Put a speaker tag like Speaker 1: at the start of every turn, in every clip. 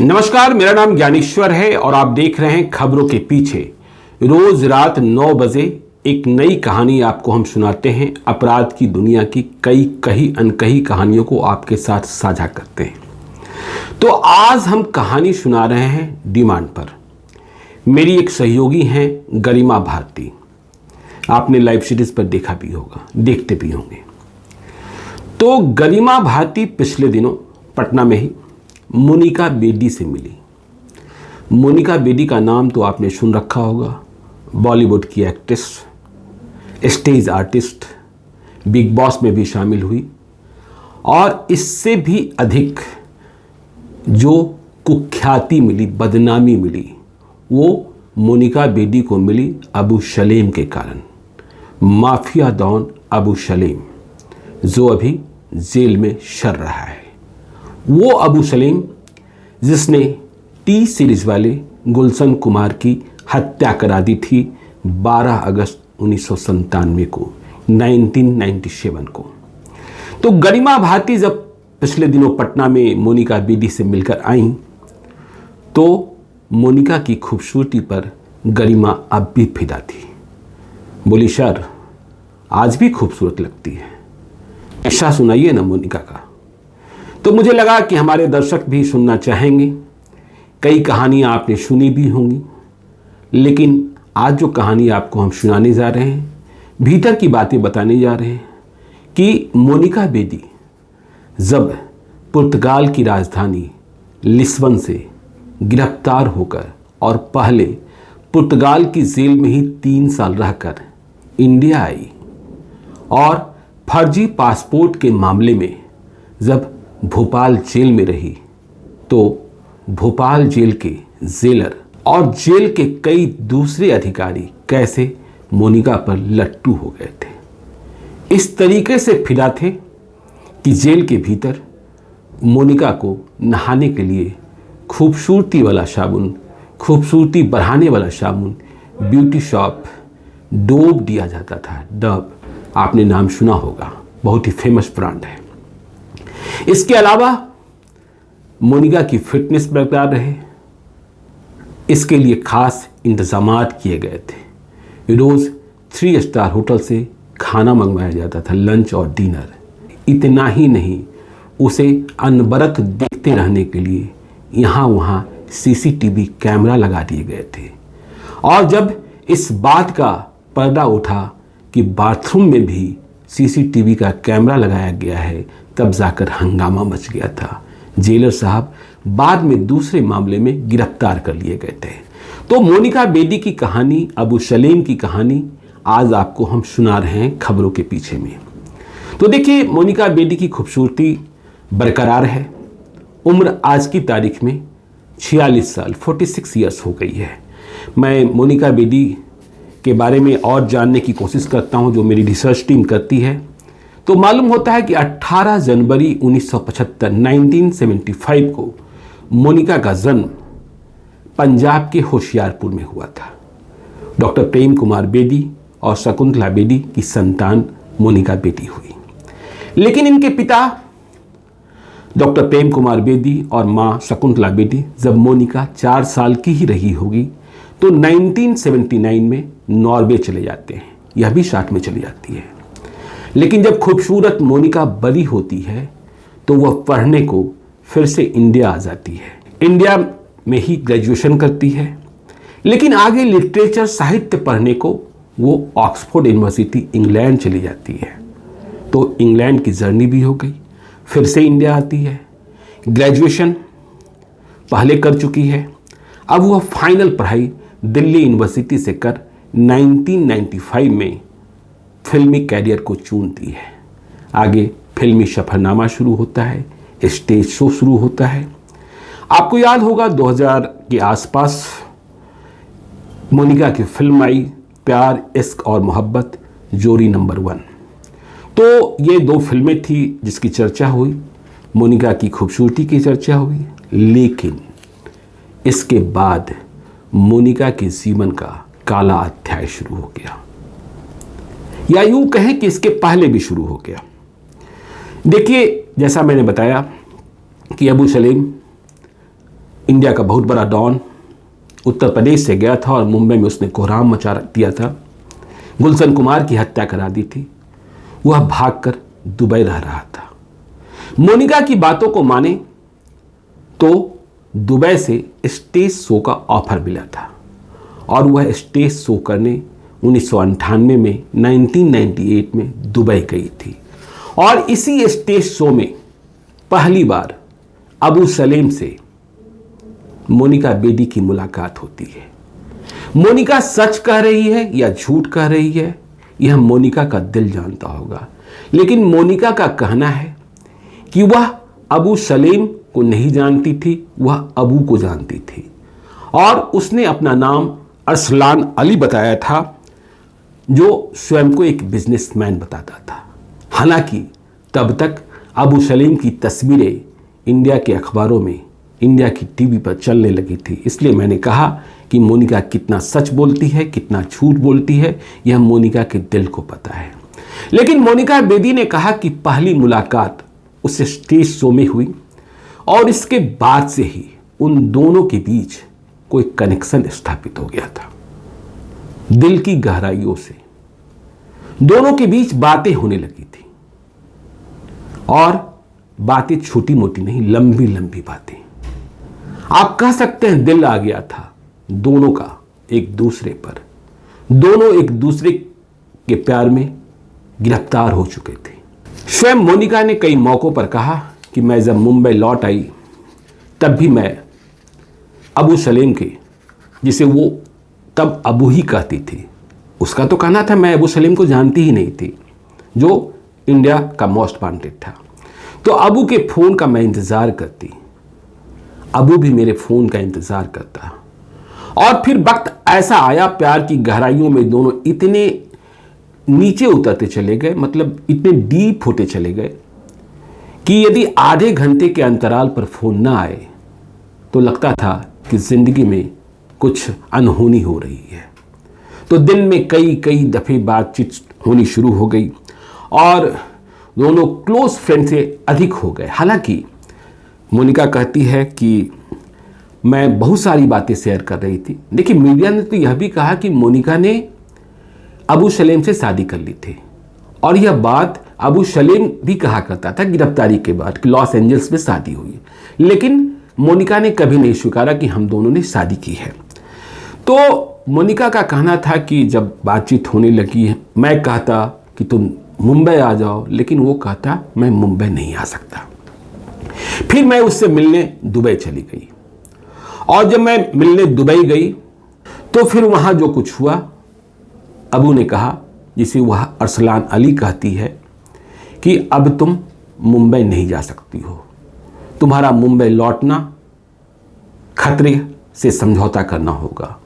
Speaker 1: नमस्कार, मेरा नाम ज्ञानेश्वर है और आप देख रहे हैं खबरों के पीछे। रोज रात 9 बजे एक नई कहानी आपको हम सुनाते हैं। अपराध की दुनिया की कई अनकही कहानियों को आपके साथ साझा करते हैं। तो आज हम कहानी सुना रहे हैं डिमांड पर। मेरी एक सहयोगी हैं गरिमा भारती। आपने लाइव सीरीज पर देखा भी होगा, देखते भी होंगे। तो गरिमा भारती पिछले दिनों पटना में ही मोनिका बेदी से मिली। मोनिका बेदी का नाम तो आपने सुन रखा होगा। बॉलीवुड की actress, stage artist, big boss में भी शामिल हुई और इससे भी अधिक जो कुख्याति मिली, बदनामी मिली, वो मोनिका बेदी को मिली अबू सलेम के कारण। माफिया डॉन अबू सलेम जो अभी जेल में सड़ रहा है। वो अबू सलेम जिसने टी सीरीज वाले गुलशन कुमार की हत्या करा दी थी 12 अगस्त 1997 को, 1997 को। तो गरिमा भारती जब पिछले दिनों पटना में मोनिका बेदी से मिलकर आई तो मोनिका की खूबसूरती पर गरिमा अब भी फिदा थी। बोली, सर आज भी खूबसूरत लगती है, ऐसा सुनाइए ना मोनिका का। तो मुझे लगा कि हमारे दर्शक भी सुनना चाहेंगे। कई कहानियाँ आपने सुनी भी होंगी, लेकिन आज जो कहानी आपको हम सुनाने जा रहे हैं, भीतर की बातें बताने जा रहे हैं कि मोनिका बेदी जब पुर्तगाल की राजधानी लिस्बन से गिरफ्तार होकर और पहले पुर्तगाल की जेल में ही 3 साल रहकर इंडिया आई और फर्जी पासपोर्ट के मामले में जब भोपाल जेल में रही तो भोपाल जेल के जेलर और जेल के कई दूसरे अधिकारी कैसे मोनिका पर लट्टू हो गए थे। इस तरीके से फिदा थे कि जेल के भीतर मोनिका को नहाने के लिए खूबसूरती वाला साबुन, खूबसूरती बढ़ाने वाला साबुन, ब्यूटी शॉप डोब दिया जाता था। डब आपने नाम सुना होगा, बहुत ही फेमस ब्रांड है। इसके अलावा मोनिका की फिटनेस बरकरार रहे, इसके लिए खास इंतजामात किए गए थे। रोज़ 3 स्टार होटल से खाना मंगवाया जाता था, लंच और डिनर। इतना ही नहीं, उसे अनबरत देखते रहने के लिए यहाँ वहाँ सीसीटीवी कैमरा लगा दिए गए थे। और जब इस बात का पर्दा उठा कि बाथरूम में भी सीसीटीवी का कैमरा लगाया गया है, तब जाकर हंगामा मच गया था। जेलर साहब बाद में दूसरे मामले में गिरफ्तार कर लिए गए थे। तो मोनिका बेदी की कहानी, अबू सलेम की कहानी आज आपको हम सुना रहे हैं खबरों के पीछे में। तो देखिए, मोनिका बेदी की खूबसूरती बरकरार है। उम्र आज की तारीख में 46 साल, 46 ईयर्स हो गई है। मैं मोनिका बेदी के बारे में और जानने की कोशिश करता हूं, जो मेरी रिसर्च टीम करती है। तो मालूम होता है कि 18 जनवरी 1975 1975 को मोनिका का जन्म पंजाब के होशियारपुर में हुआ था। डॉक्टर प्रेम कुमार बेदी और शकुंतला बेदी की संतान मोनिका बेदी हुई। लेकिन इनके पिता डॉक्टर प्रेम कुमार बेदी और मां शकुंतला बेदी जब मोनिका 4 साल की ही रही होगी तो 1979 में नॉर्वे चले जाते हैं। यह भी साथ में चली जाती है। लेकिन जब खूबसूरत मोनिका बड़ी होती है तो वह पढ़ने को फिर से इंडिया आ जाती है। इंडिया में ही ग्रेजुएशन करती है, लेकिन आगे लिटरेचर, साहित्य पढ़ने को वो ऑक्सफोर्ड यूनिवर्सिटी इंग्लैंड चली जाती है। तो इंग्लैंड की जर्नी भी हो गई, फिर से इंडिया आती है। ग्रेजुएशन पहले कर चुकी है, अब वह फाइनल पढ़ाई दिल्ली यूनिवर्सिटी से कर 1995 में फिल्मी कैरियर को चुनती है। आगे फिल्मी सफरनामा शुरू होता है, स्टेज शो शुरू होता है। आपको याद होगा 2000 के आसपास मोनिका की फिल्म आई प्यार, इश्क और मोहब्बत, जोड़ी नंबर 1। तो ये 2 फिल्में थी जिसकी चर्चा हुई, मोनिका की खूबसूरती की चर्चा हुई। लेकिन इसके बाद मोनिका के जीवन का काला अध्याय शुरू हो गया, या यूं कहें कि इसके पहले भी शुरू हो गया। देखिए, जैसा मैंने बताया कि अबू सलेम इंडिया का बहुत बड़ा डॉन उत्तर प्रदेश से गया था और मुंबई में उसने कोहराम मचा दिया था। गुलशन कुमार की हत्या करा दी थी। वह भागकर दुबई रह रहा था। मोनिका की बातों को माने तो दुबई से स्टेज शो का ऑफर मिला था और वह स्टेज शो करने 1998 में 1998 में दुबई गई थी। और इसी स्टेज शो में पहली बार अबू सलेम से मोनिका बेदी की मुलाकात होती है। मोनिका सच कह रही है या झूठ कह रही है, यह मोनिका का दिल जानता होगा। लेकिन मोनिका का कहना है कि वह अबू सलेम को नहीं जानती थी, वह अबू को जानती थी और उसने अपना नाम अरसलान अली बताया था, जो स्वयं को एक बिजनेसमैन बताता था। हालांकि तब तक अबू सलेम की तस्वीरें इंडिया के अखबारों में, इंडिया की टीवी पर चलने लगी थी। इसलिए मैंने कहा कि मोनिका कितना सच बोलती है, कितना झूठ बोलती है, यह मोनिका के दिल को पता है। लेकिन मोनिका बेदी ने कहा कि पहली मुलाकात उस स्टेज शो में हुई और इसके बाद से ही उन दोनों के बीच कोई कनेक्शन स्थापित हो गया था। दिल की गहराइयों से दोनों के बीच बातें होने लगी थी और बातें छोटी मोटी नहीं, लंबी लंबी बातें। आप कह सकते हैं दिल आ गया था दोनों का एक दूसरे पर। दोनों एक दूसरे के प्यार में गिरफ्तार हो चुके थे। स्वयं मोनिका ने कई मौकों पर कहा कि मैं जब मुंबई लौट आई तब भी मैं अबू सलेम के, जिसे वो तब अबू ही कहती थी, उसका तो कहना था मैं अबू सलेम को जानती ही नहीं थी, जो इंडिया का मोस्ट वांटेड था। तो अबू के फ़ोन का मैं इंतज़ार करती, अबू भी मेरे फ़ोन का इंतज़ार करता। और फिर वक्त ऐसा आया, प्यार की गहराइयों में दोनों इतने नीचे उतरते चले गए, मतलब इतने डीप होते चले गए कि यदि आधे घंटे के अंतराल पर फ़ोन ना आए तो लगता था कि ज़िंदगी में कुछ अनहोनी हो रही है। तो दिन में कई कई दफ़े बातचीत होनी शुरू हो गई और दोनों क्लोज फ्रेंड से अधिक हो गए। हालांकि मोनिका कहती है कि मैं बहुत सारी बातें शेयर कर रही थी। देखिए, मीडिया ने तो यह भी कहा कि मोनिका ने अबू सलेम से शादी कर ली थी और यह बात अबू सलेम भी कहा करता था गिरफ्तारी के बाद कि लॉस एंजल्स में शादी हुई। लेकिन मोनिका ने कभी नहीं स्वीकारा कि हम दोनों ने शादी की है। तो मोनिका का कहना था कि जब बातचीत होने लगी, मैं कहता कि तुम मुंबई आ जाओ, लेकिन वो कहता मैं मुंबई नहीं आ सकता। फिर मैं उससे मिलने दुबई चली गई और जब मैं मिलने दुबई गई तो फिर वहाँ जो कुछ हुआ, अबू ने कहा, जिसे वह अरसलान अली कहती है, कि अब तुम मुंबई नहीं जा सकती हो, तुम्हारा मुंबई लौटना खतरे से समझौता करना होगा।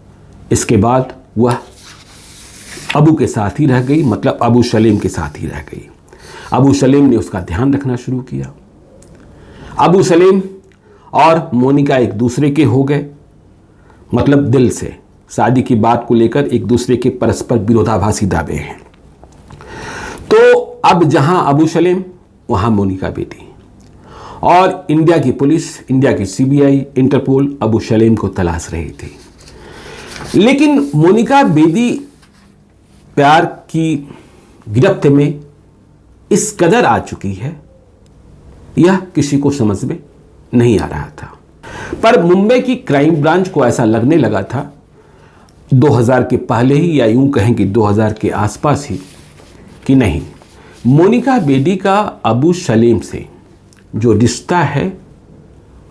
Speaker 1: इसके बाद वह अबू के साथ ही रह गई, मतलब अबू सलेम के साथ ही रह गई। अबू सलेम ने उसका ध्यान रखना शुरू किया। अबू सलेम और मोनिका एक दूसरे के हो गए, मतलब दिल से। शादी की बात को लेकर एक दूसरे के परस्पर विरोधाभासी दावे हैं। तो अब जहां अबू सलेम वहां मोनिका बेदी, और इंडिया की पुलिस, इंडिया की सीबीआई, इंटरपोल अबू सलेम को तलाश रही थी। लेकिन मोनिका बेदी प्यार की गिरफ्त में इस कदर आ चुकी है, यह किसी को समझ में नहीं आ रहा था। पर मुंबई की क्राइम ब्रांच को ऐसा लगने लगा था 2000 के पहले ही, या यूं कहें कि 2000 के आसपास ही, कि नहीं, मोनिका बेदी का अबू सलेम से जो रिश्ता है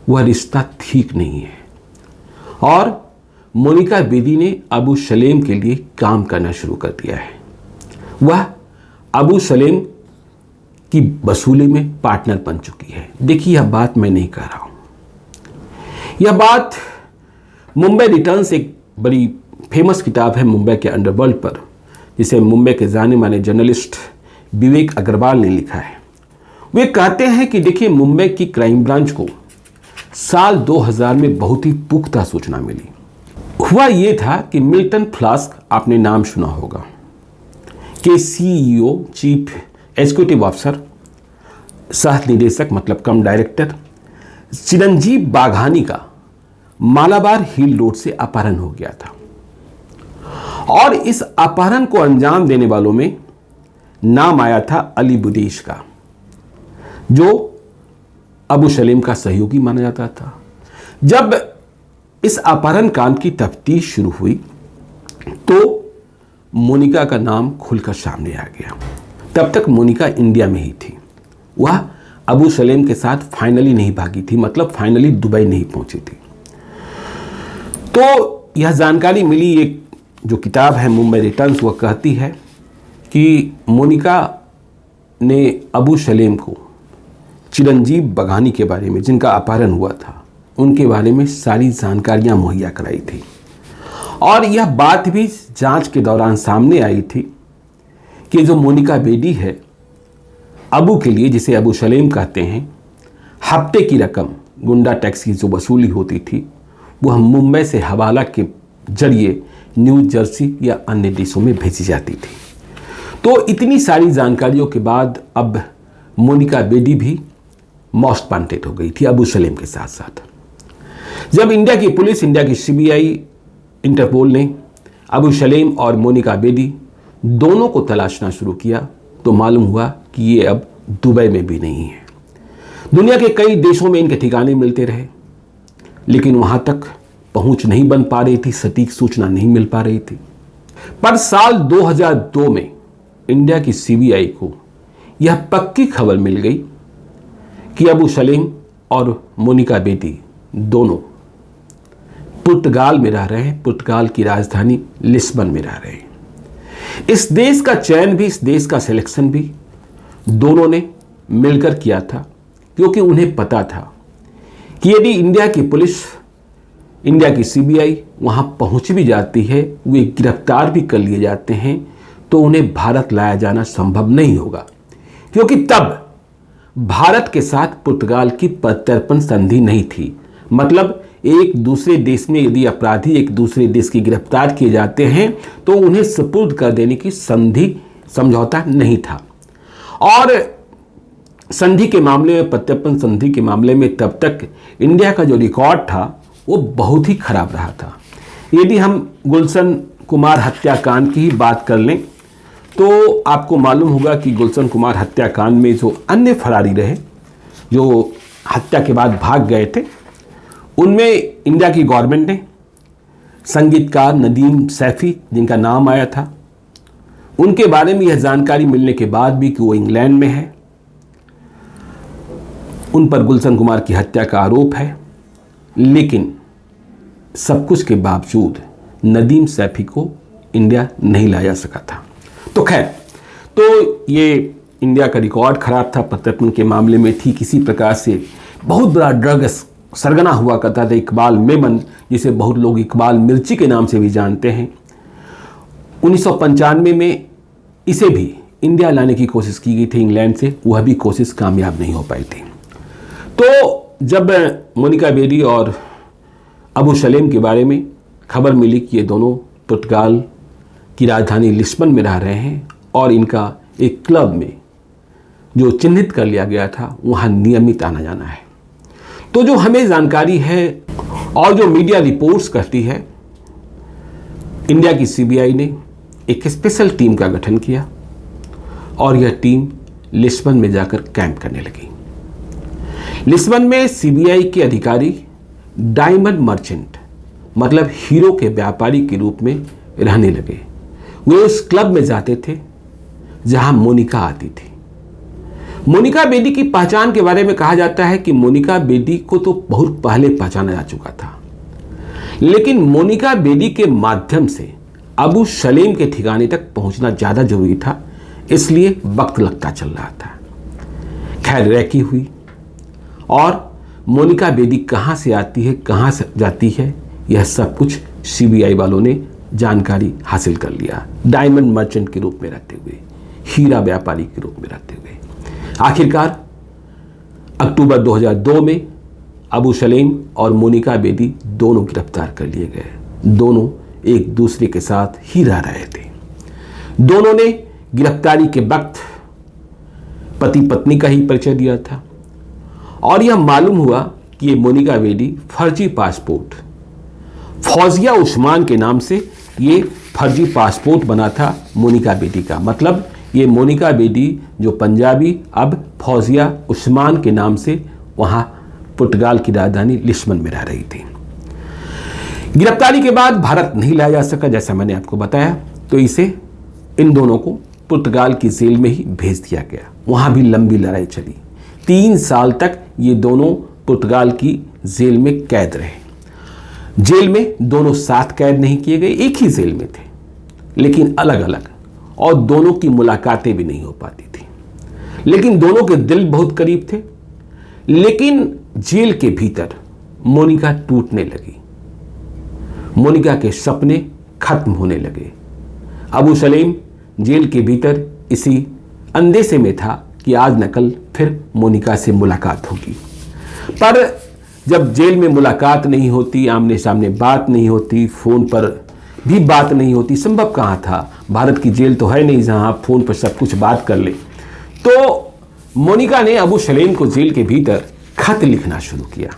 Speaker 1: वह रिश्ता ठीक नहीं है और मोनिका बेदी ने अबू सलेम के लिए काम करना शुरू कर दिया है। वह अबू सलेम की वसूली में पार्टनर बन चुकी है। देखिए, यह बात मैं नहीं कह रहा हूं, यह बात मुंबई रिटर्न्स एक बड़ी फेमस किताब है मुंबई के अंडरवर्ल्ड पर, जिसे मुंबई के जाने माने जर्नलिस्ट विवेक अग्रवाल ने लिखा है। वे कहते हैं कि देखिए, मुंबई की क्राइम ब्रांच को साल 2000 में बहुत ही पुख्ता सूचना मिली। हुआ यह था कि मिल्टन फ्लास्क, आपने नाम सुना होगा, के सीईओ, चीफ एग्जीक्यूटिव ऑफिसर, सह निदेशक मतलब कम डायरेक्टर, चिरंजीव बाघानी का मालाबार हिल रोड से अपहरण हो गया था और इस अपहरण को अंजाम देने वालों में नाम आया था अली बुदेश का, जो अबू सलेम का सहयोगी माना जाता था। जब इस अपहरण कांड की तफ्तीश शुरू हुई तो मोनिका का नाम खुलकर सामने आ गया। तब तक मोनिका इंडिया में ही थी, वह अबू सलेम के साथ फाइनली नहीं भागी थी, मतलब फाइनली दुबई नहीं पहुंची थी। तो यह जानकारी मिली, एक जो किताब है मुंबई रिटर्न्स, वह कहती है कि मोनिका ने अबू सलेम को चिरंजीव बघानी के बारे में, जिनका अपहरण हुआ था, उनके बारे में सारी जानकारियां मुहैया कराई थी। और यह बात भी जांच के दौरान सामने आई थी कि जो मोनिका बेदी है, अबू के लिए, जिसे अबू सलेम कहते हैं, हफ्ते की रकम गुंडा टैक्स की जो वसूली होती थी वह मुंबई से हवाला के जरिए न्यू जर्सी या अन्य देशों में भेजी जाती थी। तो इतनी सारी जानकारियों के बाद अब मोनिका बेदी भी मोस्ट वांटेड हो गई थी अबू सलेम के साथ साथ। जब इंडिया की पुलिस, इंडिया की सीबीआई, इंटरपोल ने अबू सलेम और मोनिका बेदी दोनों को तलाशना शुरू किया तो मालूम हुआ कि ये अब दुबई में भी नहीं है। दुनिया के कई देशों में इनके ठिकाने मिलते रहे, लेकिन वहां तक पहुंच नहीं बन पा रही थी, सटीक सूचना नहीं मिल पा रही थी। पर साल 2002 में इंडिया की सीबीआई को यह पक्की खबर मिल गई कि अबू सलेम और मोनिका बेदी दोनों पुर्तगाल में रह रहे हैं, पुर्तगाल की राजधानी लिस्बन में रह रहे हैं। इस देश का चयन भी, इस देश का सिलेक्शन भी दोनों ने मिलकर किया था, क्योंकि उन्हें पता था कि यदि इंडिया की पुलिस, इंडिया की सीबीआई वहां पहुंच भी जाती है, वे गिरफ्तार भी कर लिए जाते हैं, तो उन्हें भारत लाया जाना संभव नहीं होगा, क्योंकि तब भारत के साथ पुर्तगाल की प्रत्यर्पण संधि नहीं थी। मतलब एक दूसरे देश में यदि अपराधी एक दूसरे देश की गिरफ्तार किए जाते हैं तो उन्हें सुपुर्द कर देने की संधि, समझौता नहीं था। और संधि के मामले में, प्रत्यर्पण संधि के मामले में तब तक इंडिया का जो रिकॉर्ड था वो बहुत ही खराब रहा था। यदि हम गुलशन कुमार हत्याकांड की ही बात कर लें तो आपको मालूम होगा कि गुलशन कुमार हत्याकांड में जो अन्य फरारी रहे, जो हत्या के बाद भाग गए थे, उनमें इंडिया की गवर्नमेंट ने संगीतकार नदीम सैफी, जिनका नाम आया था, उनके बारे में यह जानकारी मिलने के बाद भी कि वो इंग्लैंड में है, उन पर गुलशन कुमार की हत्या का आरोप है, लेकिन सब कुछ के बावजूद नदीम सैफी को इंडिया नहीं लाया सका था। तो खैर, तो ये इंडिया का रिकॉर्ड खराब था प्रत्यर्पण के मामले में। थी किसी प्रकार से बहुत बड़ा ड्रग सरगना हुआ करता था इकबाल मेमन, जिसे बहुत लोग इकबाल मिर्ची के नाम से भी जानते हैं। 1995 में इसे भी इंडिया लाने की कोशिश की गई थी इंग्लैंड से, वह भी कोशिश कामयाब नहीं हो पाई थी। तो जब मोनिका बेदी और अबू सलेम के बारे में खबर मिली कि ये दोनों पुर्तगाल की राजधानी लिस्बन में रह रहे हैं और इनका एक क्लब में जो चिन्हित कर लिया गया था वहाँ नियमित आना जाना है, तो जो हमें जानकारी है और जो मीडिया रिपोर्ट्स करती है, इंडिया की सीबीआई ने एक स्पेशल टीम का गठन किया और यह टीम लिस्बन में जाकर कैंप करने लगी। लिस्बन में सीबीआई के अधिकारी डायमंड मर्चेंट, मतलब हीरो के व्यापारी के रूप में रहने लगे। वे उस क्लब में जाते थे जहां मोनिका आती थी। मोनिका बेदी की पहचान के बारे में कहा जाता है कि मोनिका बेदी को तो बहुत पहले पहचाना जा चुका था, लेकिन मोनिका बेदी के माध्यम से अबू सलेम के ठिकाने तक पहुंचना ज़्यादा जरूरी था, इसलिए वक्त लगता चल रहा था। खैर, रैकी हुई और मोनिका बेदी कहाँ से आती है, कहाँ से जाती है, यह सब कुछ सीबीआई वालों ने जानकारी हासिल कर लिया। डायमंड मर्चेंट के रूप में रहते हुए, हीरा व्यापारी के रूप में रहते हुए आखिरकार अक्टूबर 2002 में अबू सलेम और मोनिका बेदी दोनों गिरफ्तार कर लिए गए। दोनों एक दूसरे के साथ ही रह रहे थे। दोनों ने गिरफ्तारी के वक्त पति पत्नी का ही परिचय दिया था और यह मालूम हुआ कि कि ये मोनिका बेदी फर्जी पासपोर्ट, फौजिया उस्मान के नाम से ये फर्जी पासपोर्ट बना था मोनिका बेदी का। मतलब ये मोनिका बेदी जो पंजाबी अब फौजिया उस्मान के नाम से वहाँ पुर्तगाल की राजधानी लिस्बन में रह रही थी। गिरफ्तारी के बाद भारत नहीं लाया जा सका, जैसा मैंने आपको बताया, तो इसे इन दोनों को पुर्तगाल की जेल में ही भेज दिया गया। वहाँ भी लंबी लड़ाई चली। 3 साल तक ये दोनों पुर्तगाल की जेल में कैद रहे। जेल में दोनों साथ कैद नहीं किए गए, एक ही जेल में थे लेकिन अलग अलग, और दोनों की मुलाकातें भी नहीं हो पाती थी। लेकिन दोनों के दिल बहुत करीब थे। लेकिन जेल के भीतर मोनिका टूटने लगी, मोनिका के सपने खत्म होने लगे। अबू सलेम जेल के भीतर इसी अंदेशे में था कि आज न कल फिर मोनिका से मुलाकात होगी। पर जब जेल में मुलाकात नहीं होती, आमने सामने बात नहीं होती, फ़ोन पर भी बात नहीं होती, संभव कहाँ था, भारत की जेल तो है नहीं जहाँ आप फ़ोन पर सब कुछ बात कर ले। तो मोनिका ने अबू सलेम को जेल के भीतर खत लिखना शुरू किया,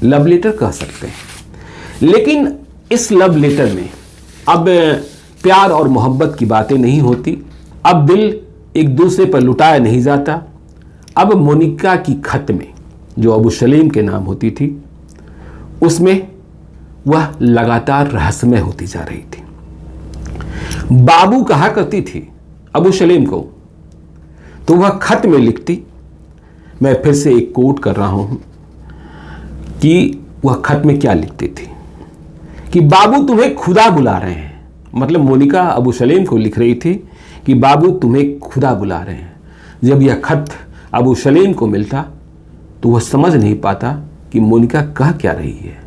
Speaker 1: लव लेटर कह सकते हैं। लेकिन इस लव लेटर में अब प्यार और मोहब्बत की बातें नहीं होती, अब दिल एक दूसरे पर लुटाया नहीं जाता। अब मोनिका की खत में जो अबू सलेम के नाम होती थी, उसमें वह लगातार रहस्यमय होती जा रही थी। बाबू कहा करती थी अबू सलेम को, तो वह खत में लिखती, मैं फिर से एक कोट कर रहा हूं कि वह खत में क्या लिखती थी कि बाबू तुम्हें खुदा बुला रहे हैं। मतलब मोनिका अबू सलेम को लिख रही थी कि बाबू तुम्हें खुदा बुला रहे हैं। जब यह खत अबू सलेम को मिलता तो वह समझ नहीं पाता कि मोनिका कह क्या रही है।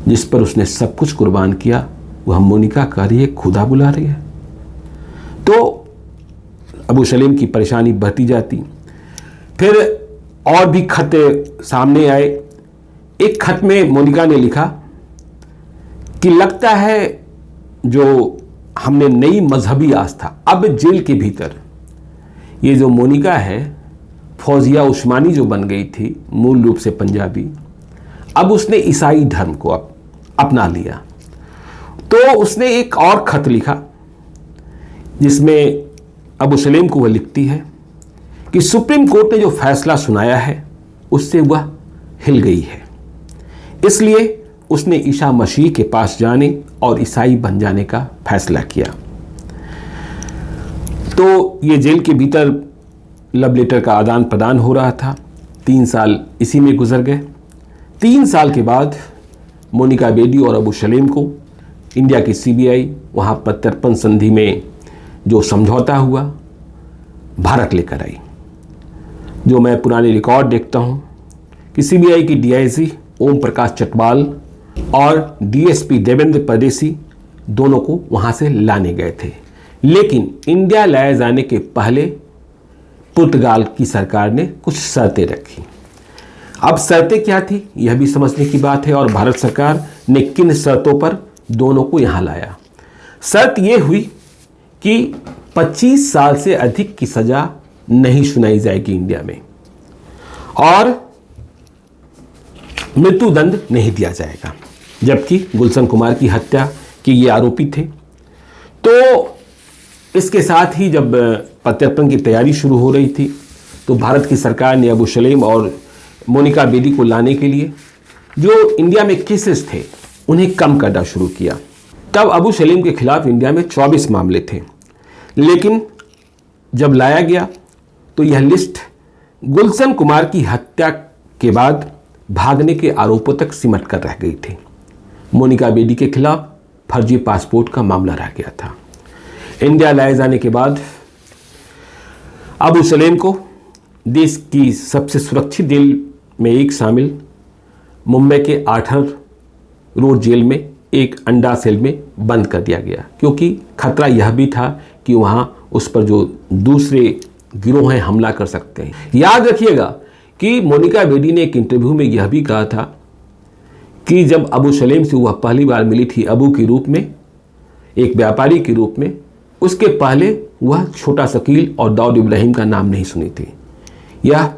Speaker 1: जिस पर उसने सब कुछ कुर्बान किया, वह मोनिका कह रही है खुदा बुला रही है। तो अबू सलेम की परेशानी बढ़ती जाती। फिर और भी खत सामने आए। एक खत में मोनिका ने लिखा कि लगता है जो हमने नई मजहबी आस्था, अब जेल के भीतर ये जो मोनिका है फौजिया उस्मानी जो बन गई थी, मूल रूप से पंजाबी, अब उसने ईसाई धर्म को अपना लिया। तो उसने एक और खत लिखा जिसमें अबू सलेम को वह लिखती है कि सुप्रीम कोर्ट ने जो फैसला सुनाया है उससे वह हिल गई है, इसलिए उसने ईसा मसीह के पास जाने और ईसाई बन जाने का फैसला किया। तो ये जेल के भीतर लव लेटर का आदान प्रदान हो रहा था। 3 साल इसी में गुजर गए। 3 साल के बाद मोनिका बेदी और अबू सलेम को इंडिया की सीबीआई वहाँ प्रत्यर्पण संधि में जो समझौता हुआ भारत लेकर आई। जो मैं पुराने रिकॉर्ड देखता हूँ कि सीबीआई की डीआईजी ओम प्रकाश चटवाल और डीएसपी देवेंद्र परदेसी दोनों को वहाँ से लाने गए थे। लेकिन इंडिया लाए जाने के पहले पुर्तगाल की सरकार ने कुछ शर्तें रखी। अब शर्तें क्या थी यह भी समझने की बात है, और भारत सरकार ने किन शर्तों पर दोनों को यहाँ लाया। शर्त यह हुई कि 25 साल से अधिक की सजा नहीं सुनाई जाएगी इंडिया में, और मृत्युदंड नहीं दिया जाएगा। जबकि गुलशन कुमार की हत्या के ये आरोपी थे। तो इसके साथ ही जब प्रत्यर्पण की तैयारी शुरू हो रही थी तो भारत की सरकार ने अबू सलेम और मोनिका बेदी को लाने के लिए जो इंडिया में केसेस थे उन्हें कम करना शुरू किया। तब अबू सलेम के खिलाफ इंडिया में 24 मामले थे, लेकिन जब लाया गया तो यह लिस्ट गुलशन कुमार की हत्या के बाद भागने के आरोपों तक सिमट कर रह गई थी। मोनिका बेदी के खिलाफ फर्जी पासपोर्ट का मामला रह गया था। इंडिया लाए जाने के बाद अबू सलेम को देश की सबसे सुरक्षित जेल में एक शामिल मुंबई के आर्थर रोड जेल में एक अंडा सेल में बंद कर दिया गया, क्योंकि खतरा यह भी था कि वहाँ उस पर जो दूसरे गिरोह हैं हमला कर सकते हैं। याद रखिएगा कि मोनिका बेदी ने एक इंटरव्यू में यह भी कहा था कि जब अबू सलेम से वह पहली बार मिली थी अबू के रूप में, एक व्यापारी के रूप में, उसके पहले वह छोटा शकील और दाऊद इब्राहिम का नाम नहीं सुनी थी। यह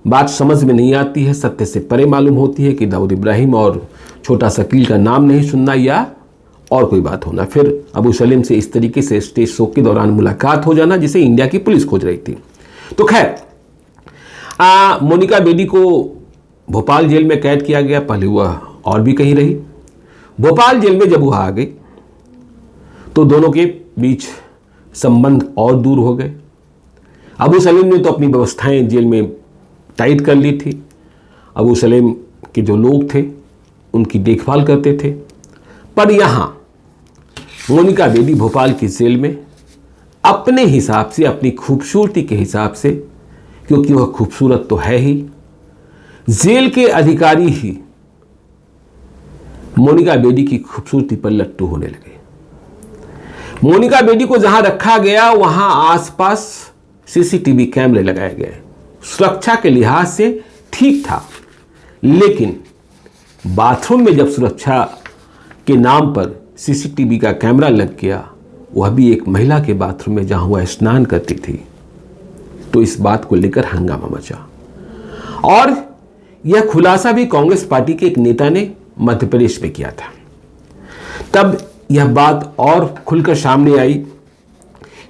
Speaker 1: बात समझ में नहीं आती है, सत्य से परे मालूम होती है कि दाऊद इब्राहिम और छोटा शकील का नाम नहीं सुनना या और कोई बात होना। फिर अबू सलीम से इस तरीके से स्टेज शो के दौरान मुलाकात हो जाना जिसे इंडिया की पुलिस खोज रही थी। तो खैर, मोनिका बेदी को भोपाल जेल में कैद किया गया। पहले वह और भी कहीं रही। भोपाल जेल में जब वह आ गई तो दोनों के बीच संबंध और दूर हो गए। अबू सलीम ने तो अपनी व्यवस्थाएं जेल में टाइट कर ली थी। अबू सलीम के जो लोग थे उनकी देखभाल करते थे। पर यहाँ मोनिका बेदी भोपाल की जेल में अपने हिसाब से, अपनी खूबसूरती के हिसाब से, क्योंकि वह खूबसूरत तो है ही, जेल के अधिकारी ही मोनिका बेदी की खूबसूरती पर लट्टू होने लगे। मोनिका बेदी को जहां रखा गया वहां आसपास सीसीटीवी कैमरे लगाए गए। सुरक्षा के लिहाज से ठीक था, लेकिन बाथरूम में जब सुरक्षा के नाम पर सीसीटीवी का कैमरा लग गया, वह भी एक महिला के बाथरूम में जहां वह स्नान करती थी, तो इस बात को लेकर हंगामा मचा। और यह खुलासा भी कांग्रेस पार्टी के एक नेता ने मध्य प्रदेश में किया था। तब यह बात और खुलकर सामने आई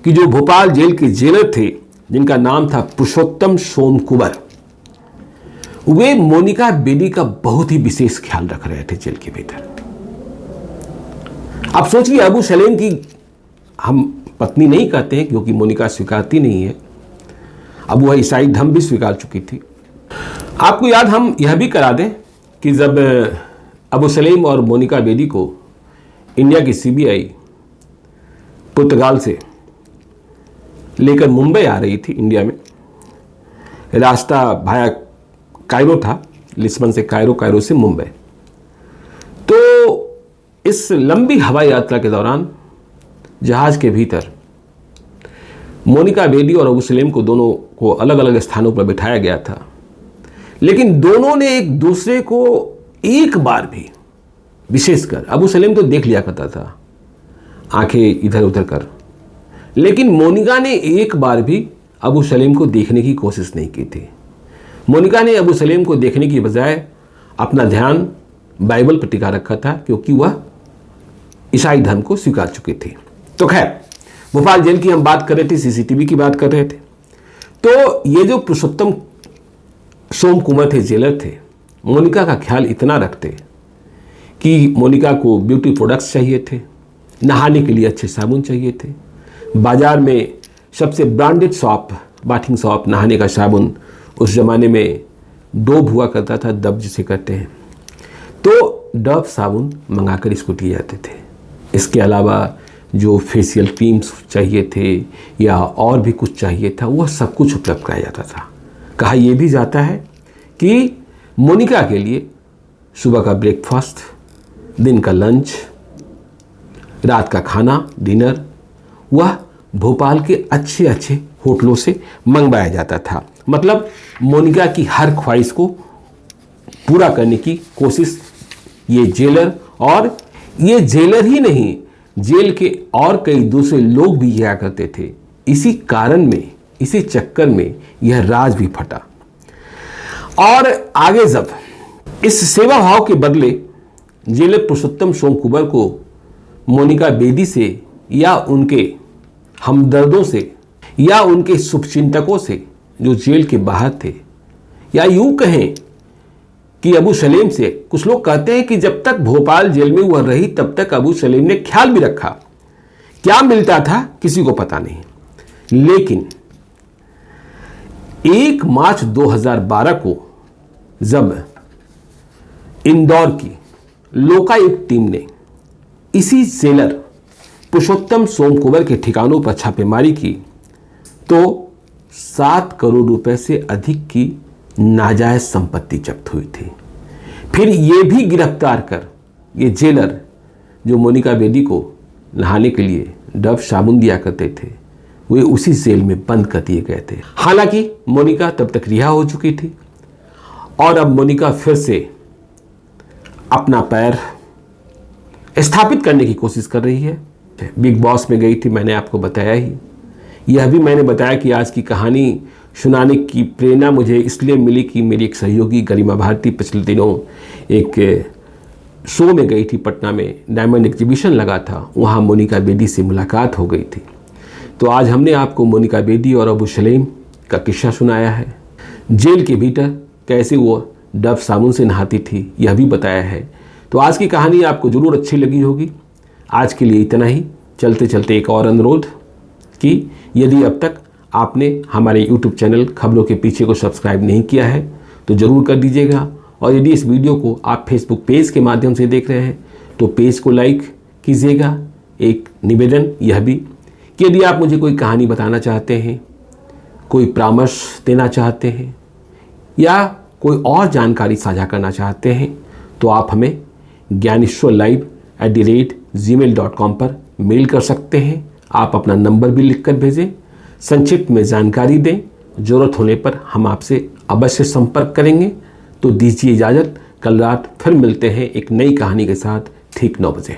Speaker 1: कि जो भोपाल जेल के जेलर थे, जिनका नाम था पुरुषोत्तम सोमकुंवर, वे मोनिका बेदी का बहुत ही विशेष ख्याल रख रहे थे जेल के भीतर। अब सोचिए, अबू सलीम की हम पत्नी नहीं कहते हैं क्योंकि मोनिका स्वीकारती नहीं है। अब वह ईसाई धर्म भी स्वीकार चुकी थी। आपको याद हम यह भी करा दें कि जब अबू सलीम और मोनिका बेदी को इंडिया की सीबीआई पुर्तगाल से लेकर मुंबई आ रही थी, इंडिया में रास्ता भाया कायरो था, लिस्बन से कायरो, कायरो से मुंबई। तो इस लंबी हवाई यात्रा के दौरान जहाज के भीतर मोनिका बेदी और अबू सलीम को दोनों को अलग अलग स्थानों पर बिठाया गया था, लेकिन दोनों ने एक दूसरे को एक बार भी, विशेषकर अबू सलीम तो देख लिया करता था आंखें इधर उधर कर, लेकिन मोनिका ने एक बार भी अबू सलीम को देखने की कोशिश नहीं की थी। मोनिका ने अबू सलीम को देखने की बजाय अपना ध्यान बाइबल पर टिका रखा था, क्योंकि वह ईसाई धर्म को स्वीकार चुकी थी। तो खैर, भोपाल जेल की हम बात कर रहे थे, सीसीटीवी की बात कर रहे थे। तो ये जो पुरुषोत्तम सोमकुंवर थे, जेलर थे, मोनिका का ख्याल इतना रखते कि मोनिका को ब्यूटी प्रोडक्ट्स चाहिए थे, नहाने के लिए अच्छे साबुन चाहिए थे। बाजार में सबसे ब्रांडेड शॉप, बाथिंग शॉप, नहाने का साबुन उस ज़माने में डोव हुआ करता था, डव जिसे कहते हैं, तो डव साबुन मंगाकर इसको दिए जाते थे। इसके अलावा जो फेशियल क्रीम्स चाहिए थे या और भी कुछ चाहिए था, वह सब कुछ उपलब्ध कराया जाता था। कहा यह भी जाता है कि मोनिका के लिए सुबह का ब्रेकफास्ट, दिन का लंच, रात का खाना, डिनर, वह भोपाल के अच्छे अच्छे होटलों से मंगवाया जाता था। मतलब मोनिका की हर ख्वाहिश को पूरा करने की कोशिश ये जेलर, और ये जेलर ही नहीं, जेल के और कई दूसरे लोग भी किया करते थे। इसी कारण में, इसी चक्कर में यह राज भी फटा। और आगे जब इस सेवा भाव के बदले जेलर पुरुषोत्तम सोमकुंवर को मोनिका बेदी से या उनके हमदर्दों से या उनके शुभचिंतकों से जो जेल के बाहर थे, या यूं कहें कि अबू सलीम से, कुछ लोग कहते हैं कि जब तक भोपाल जेल में वह रही तब तक अबू सलीम ने ख्याल भी रखा। क्या मिलता था किसी को पता नहीं, लेकिन 1 मार्च 2012 को जब इंदौर की लोकायुक्त टीम ने इसी जेलर पुरुषोत्तम सोमकुंवर के ठिकानों पर छापेमारी की, तो 7 करोड़ रुपए से अधिक की नाजायज संपत्ति जब्त हुई थी। फिर ये भी गिरफ्तार कर ये जेलर जो मोनिका बेदी को नहाने के लिए डव साबुन दिया करते थे, वे उसी जेल में बंद कर दिए गए थे। हालांकि मोनिका तब तक रिहा हो चुकी थी और अब मोनिका फिर से अपना पैर स्थापित करने की कोशिश कर रही है। बिग बॉस में गई थी, मैंने आपको बताया ही। यह भी मैंने बताया कि आज की कहानी सुनाने की प्रेरणा मुझे इसलिए मिली कि मेरी एक सहयोगी गरिमा भारती पिछले दिनों एक शो में गई थी पटना में, डायमंड एग्जीबिशन लगा था, वहाँ मोनिका बेदी से मुलाकात हो गई थी। तो आज हमने आपको मोनिका बेदी और अबू सलेम का किस्सा सुनाया है। जेल के भीतर कैसे वो डव साबुन से नहाती थी यह भी बताया है। तो आज की कहानी आपको ज़रूर अच्छी लगी होगी। आज के लिए इतना ही। चलते चलते एक और अनुरोध कि यदि अब तक आपने हमारे YouTube चैनल खबरों के पीछे को सब्सक्राइब नहीं किया है तो ज़रूर कर दीजिएगा, और यदि इस वीडियो को आप फेसबुक पेज के माध्यम से देख रहे हैं तो पेज को लाइक कीजिएगा। एक निवेदन यह भी कि यदि आप मुझे कोई कहानी बताना चाहते हैं, कोई परामर्श देना चाहते हैं या कोई और जानकारी साझा करना चाहते हैं तो आप हमें gyaneshwarlive@gmail.com पर मेल कर सकते हैं। आप अपना नंबर भी लिखकर भेजें, संक्षिप्त में जानकारी दें। ज़रूरत होने पर हम आपसे अवश्य संपर्क करेंगे। तो दीजिए इजाज़त। कल रात फिर मिलते हैं एक नई कहानी के साथ ठीक 9 बजे।